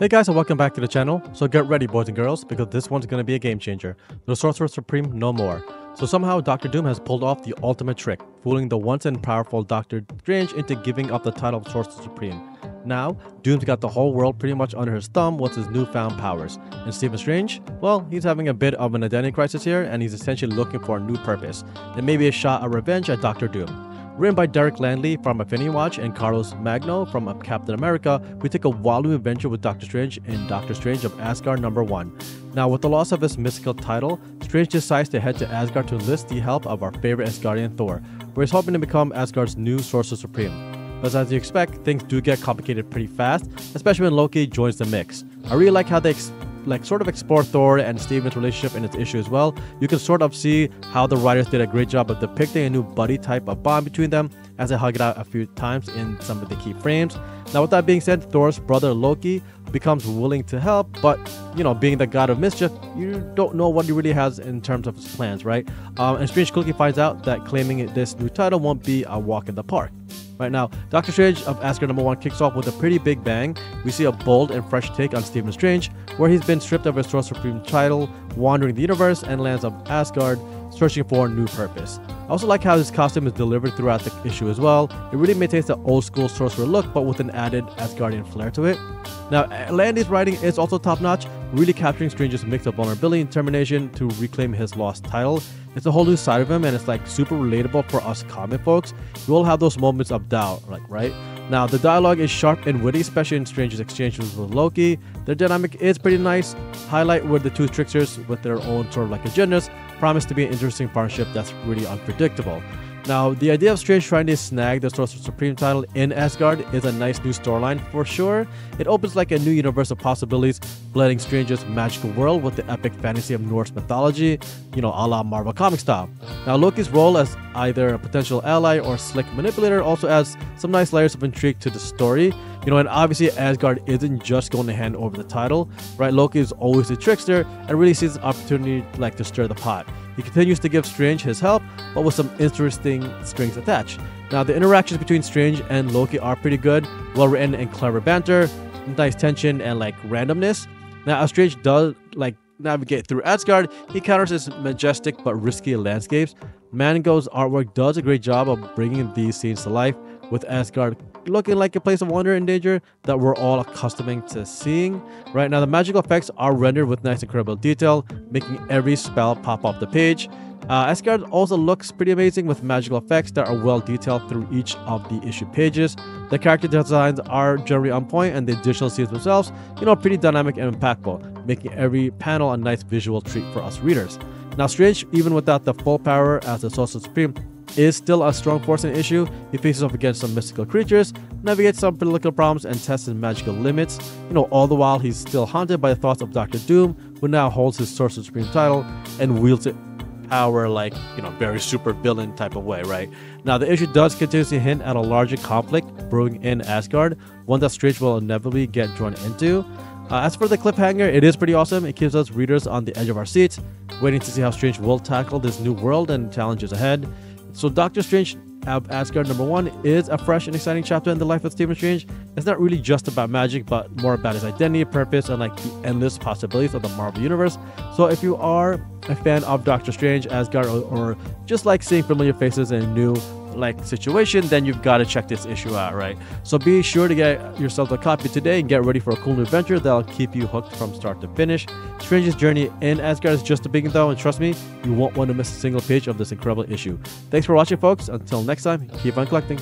Hey guys, and welcome back to the channel. So get ready, boys and girls, because this one's going to be a game changer. The Sorcerer Supreme no more. So somehow Dr. Doom has pulled off the ultimate trick, fooling the once and powerful Doctor Strange into giving up the title of Sorcerer Supreme. Now, Doom's got the whole world pretty much under his thumb with his newfound powers. And Stephen Strange? Well, he's having a bit of an identity crisis here, and he's essentially looking for a new purpose, and maybe a shot at revenge at Dr. Doom. Written by Derek Langley from Affinity Watch and Carlos Magno from Captain America, we take a wild new adventure with Doctor Strange in Doctor Strange of Asgard #1. Now, with the loss of his mystical title, Strange decides to head to Asgard to enlist the help of our favorite Asgardian Thor, where he's hoping to become Asgard's new Sorcerer Supreme. But as you expect, things do get complicated pretty fast, especially when Loki joins the mix. I really like how they sort of explore Thor and Stephen's relationship in its issue as well. You can sort of see how the writers did a great job of depicting a new buddy type of bond between them as they hug it out a few times in some of the key frames. Now, with that being said, Thor's brother Loki becomes willing to help, but being the god of mischief, you don't know what he really has in terms of his plans, right? And Strange quickly finds out that claiming this new title won't be a walk in the park. Right now, Doctor Strange of Asgard #1 kicks off with a pretty big bang. We see a bold and fresh take on Stephen Strange, where he's been stripped of his Sorcerer Supreme title, wandering the universe and lands of Asgard, searching for a new purpose. I also like how his costume is delivered throughout the issue as well. It really maintains the old school sorcerer look, but with an added Asgardian flair to it. Now, Landy's writing is also top notch, really capturing Strange's mix of vulnerability and determination to reclaim his lost title. It's a whole new side of him, and it's super relatable for us comic folks. We all have those moments of doubt, right? Now, the dialogue is sharp and witty, especially in Strange's exchanges with Loki. Their dynamic is pretty nice. Highlight where the two tricksters, with their own sort of agendas, promise to be an interesting partnership that's really unpredictable. Now, the idea of Strange trying to snag the Sorcerer Supreme title in Asgard is a nice new storyline for sure. It opens like a new universe of possibilities, blending Strange's magical world with the epic fantasy of Norse mythology, a la Marvel comic style. Now, Loki's role as either a potential ally or slick manipulator also adds some nice layers of intrigue to the story. And obviously Asgard isn't just going to hand over the title, right? Loki is always a trickster and really sees an opportunity to stir the pot. He continues to give Strange his help, but with some interesting strings attached. Now, the interactions between Strange and Loki are pretty good, well written and clever banter, nice tension and randomness. Now, as Strange does navigate through Asgard, he encounters its majestic but risky landscapes. Mango's artwork does a great job of bringing these scenes to life, with Asgard looking like a place of wonder and danger that we're all accustomed to seeing. Right now, the magical effects are rendered with nice incredible detail, making every spell pop off the page. Asgard also looks pretty amazing with magical effects that are well detailed through each of the issue pages. The character designs are generally on point, and the additional scenes themselves, pretty dynamic and impactful, making every panel a nice visual treat for us readers. Now, Strange, even without the full power as the Sorcerer Supreme, is still a strong force in the issue. He faces off against some mystical creatures, navigates some political problems, and tests his magical limits. All the while he's still haunted by the thoughts of Dr. Doom, who now holds his Sorcerer Supreme title and wields it power very super villain type of way, right? Now, the issue does continuously hint at a larger conflict brewing in Asgard, one that Strange will inevitably get drawn into. As for the cliffhanger, it is pretty awesome. It keeps us readers on the edge of our seats, waiting to see how Strange will tackle this new world and challenges ahead. So Doctor Strange of Asgard #1 is a fresh and exciting chapter in the life of Stephen Strange. It's not really just about magic, but more about his identity, purpose, and the endless possibilities of the Marvel Universe. So if you are a fan of Doctor Strange, Asgard, or just seeing familiar faces in a new situation, then you've got to check this issue out, right? So be sure to get yourself a copy today and get ready for a cool new adventure that'll keep you hooked from start to finish. Strange's journey in Asgard is just a beginning though, and trust me, you won't want to miss a single page of this incredible issue. Thanks for watching, folks. Until next time, keep on collecting.